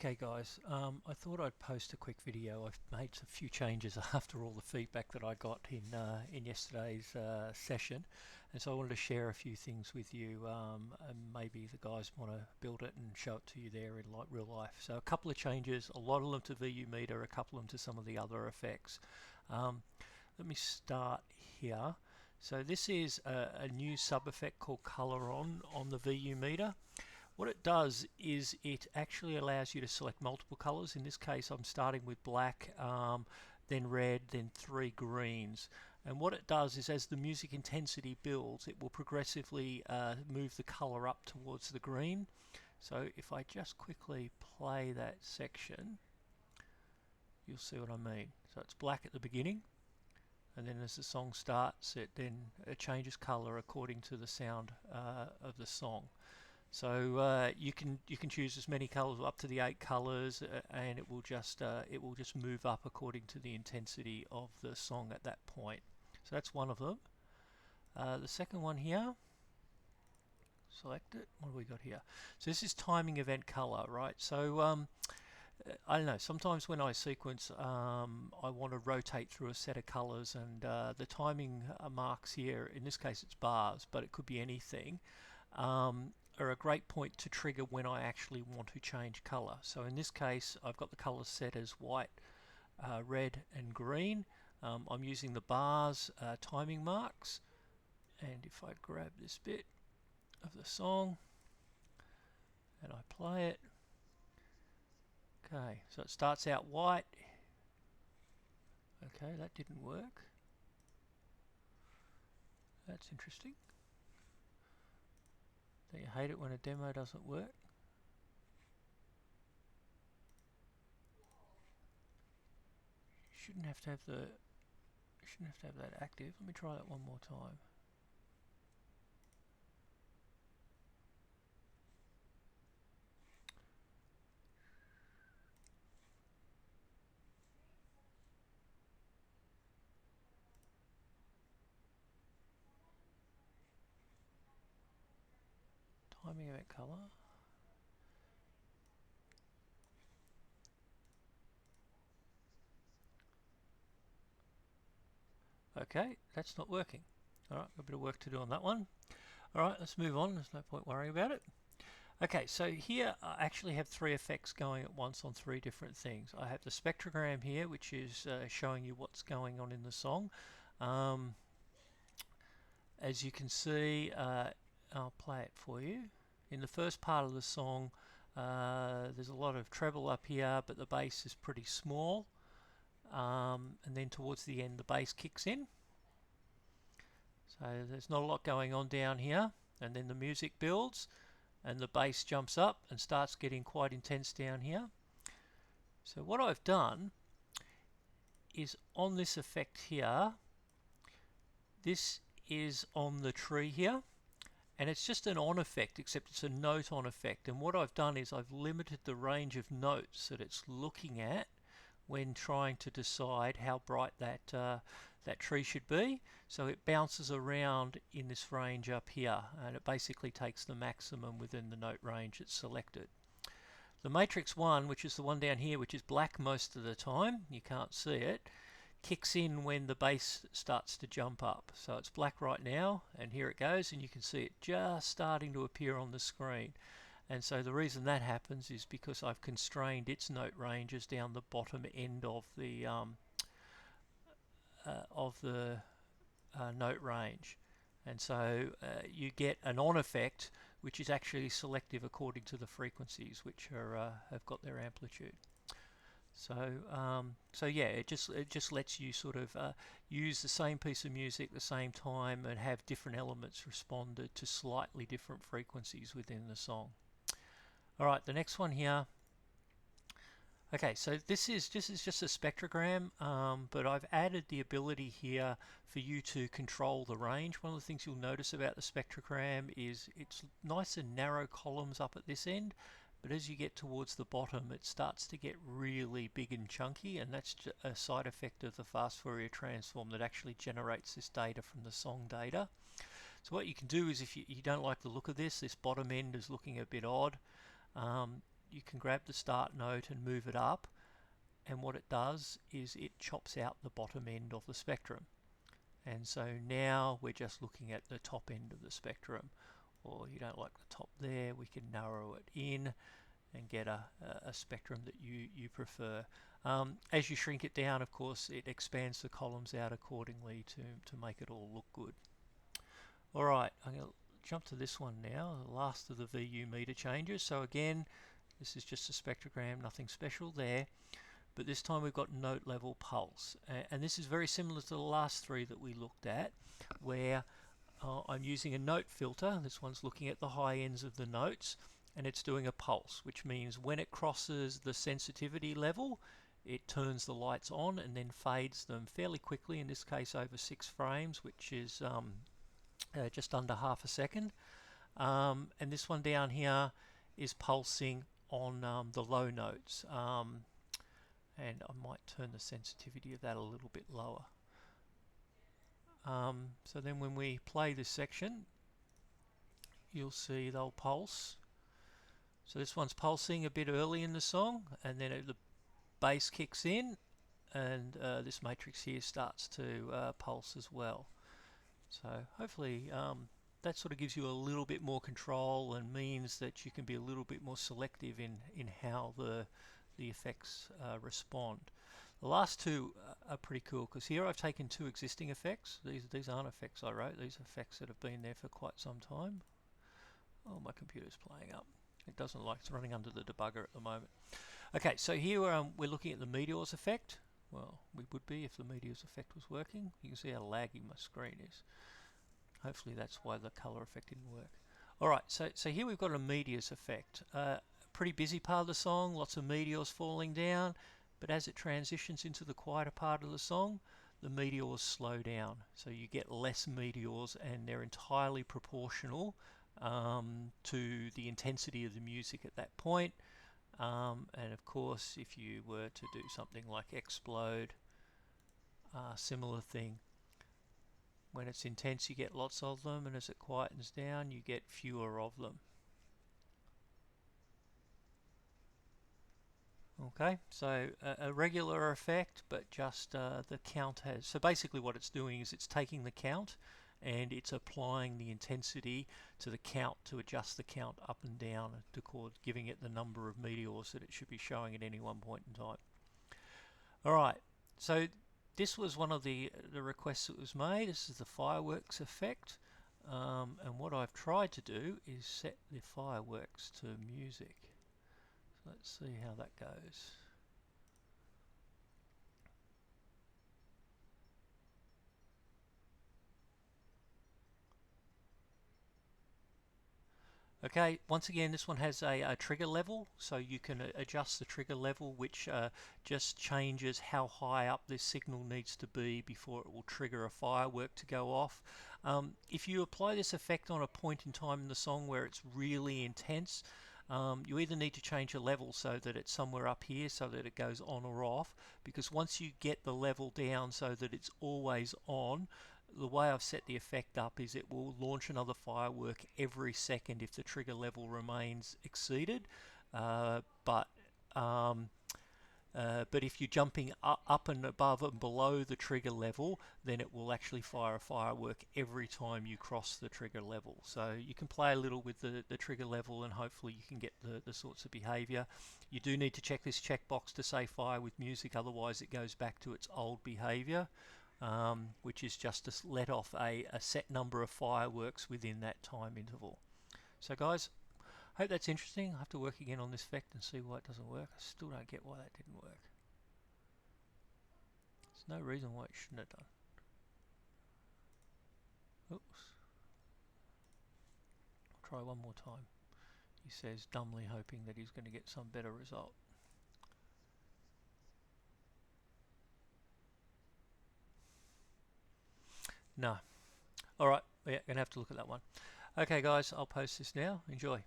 Okay guys, I thought I'd post a quick video. I've made a few changes after all the feedback that I got in yesterday's session, and so I wanted to share a few things with you, and maybe the guys want to build it and show it to you there in real life. So a couple of changes, a lot of them to VU Meter, a couple of them to some of the other effects. Let me start here. So this is a new sub effect called Color on the VU Meter. What it does is it actually allows you to select multiple colors. In this case, I'm starting with black, then red, then 3 greens. And what it does is as the music intensity builds, it will progressively move the color up towards the green. So if I just quickly play that section, you'll see what I mean. So it's black at the beginning, and then as the song starts, it changes color according to the sound of the song. So you can choose as many colors, up to the 8 colors, and it will just move up according to the intensity of the song at that point. So that's one of them. The second one here, select it. What do we got here? So this is timing event color, right? So I don't know, sometimes when I sequence, I want to rotate through a set of colors, and the timing marks here, in this case it's bars, but it could be anything, are a great point to trigger when I actually want to change color. So in this case, I've got the colors set as white, red and green. I'm using the bars timing marks, and if I grab this bit of the song and I play it, okay, so it starts out white. Okay, that didn't work. That's interesting. Don't you hate it when a demo doesn't work? Shouldn't have to have that active. Let me try that one more time. Timing event color. Okay, that's not working. Alright, a bit of work to do on that one. Alright, let's move on. There's no point worrying about it. Okay, so here I actually have 3 effects going at once on 3 different things. I have the spectrogram here, which is showing you what's going on in the song. As you can see, I'll play it for you. In the first part of the song, there's a lot of treble up here, but the bass is pretty small. And then towards the end, the bass kicks in. So there's not a lot going on down here, and then the music builds and the bass jumps up and starts getting quite intense down here. So what I've done is on this effect here, this is on the tree here, and it's just an on effect, except it's a note on effect. And what I've done is I've limited the range of notes that it's looking at when trying to decide how bright that tree should be. So it bounces around in this range up here, and it basically takes the maximum within the note range it's selected. The matrix 1, which is the one down here, which is black most of the time, you can't see it, kicks in when the bass starts to jump up. So it's black right now, and here it goes, and you can see it just starting to appear on the screen. And so the reason that happens is because I've constrained its note ranges down the bottom end of the note range. And so you get an on effect, which is actually selective according to the frequencies which are have got their amplitude. So yeah, it just lets you sort of use the same piece of music at the same time and have different elements responded to slightly different frequencies within the song. Alright, the next one here. Okay, so this is just a spectrogram, but I've added the ability here for you to control the range. One of the things you'll notice about the spectrogram is it's nice and narrow columns up at this end, but as you get towards the bottom it starts to get really big and chunky, and that's a side effect of the fast Fourier transform that actually generates this data from the song data. So what you can do is, if you don't like the look of this bottom end is looking a bit odd, you can grab the start note and move it up, and what it does is it chops out the bottom end of the spectrum. And so now we're just looking at the top end of the spectrum, or you don't like the top there, we can narrow it in and get a spectrum that you prefer. As you shrink it down, of course, it expands the columns out accordingly to make it all look good. Alright, I'm going to jump to this one now, the last of the VU meter changes. So again, this is just a spectrogram, nothing special there. But this time we've got note level pulse. And this is very similar to the last three that we looked at, where I'm using a note filter. This one's looking at the high ends of the notes, and it's doing a pulse, which means when it crosses the sensitivity level, it turns the lights on and then fades them fairly quickly, in this case over 6 frames, which is just under half a second. And this one down here is pulsing on the low notes. And I might turn the sensitivity of that a little bit lower. So then when we play this section, you'll see they'll pulse. So this one's pulsing a bit early in the song, and then the bass kicks in, and this matrix here starts to pulse as well. So hopefully that sort of gives you a little bit more control and means that you can be a little bit more selective in how the effects respond. The last two are pretty cool, because here I've taken two existing effects. These aren't effects I wrote, these are effects that have been there for quite some time. Oh, my computer's playing up. It doesn't like, it's running under the debugger at the moment. Okay, so here we're looking at the Meteors effect. Well, we would be if the Meteors effect was working. You can see how laggy my screen is. Hopefully that's why the color effect didn't work. Alright, so here we've got a Meteors effect. Pretty busy part of the song, lots of meteors falling down, but as it transitions into the quieter part of the song, the meteors slow down. So you get less meteors, and they're entirely proportional to the intensity of the music at that point. And of course, if you were to do something like Explode, similar thing. When it's intense you get lots of them, and as it quietens down you get fewer of them. Okay, so a regular effect, but just the count has... So basically what it's doing is it's taking the count and it's applying the intensity to the count to adjust the count up and down, giving it the number of meteors that it should be showing at any one point in time. Alright, so this was one of the requests that was made. This is the fireworks effect. And what I've tried to do is set the fireworks to music. Let's see how that goes. Okay, once again this one has a trigger level, so you can adjust the trigger level, which just changes how high up this signal needs to be before it will trigger a firework to go off. If you apply this effect on a point in time in the song where it's really intense, you either need to change the level so that it's somewhere up here so that it goes on or off, because once you get the level down so that it's always on, the way I've set the effect up is it will launch another firework every second if the trigger level remains exceeded. But if you're jumping up and above and below the trigger level, then it will actually fire a firework every time you cross the trigger level. So you can play a little with the trigger level, and hopefully you can get the sorts of behavior. You do need to check this checkbox to say fire with music, otherwise it goes back to its old behavior, which is just to let off a set number of fireworks within that time interval. So guys, hope that's interesting. I have to work again on this effect and see why it doesn't work. I still don't get why that didn't work. There's no reason why it shouldn't have done. Oops. I'll try one more time. He says, dumbly hoping that he's going to get some better result. No. Alright, yeah, going to have to look at that one. Okay guys, I'll post this now. Enjoy.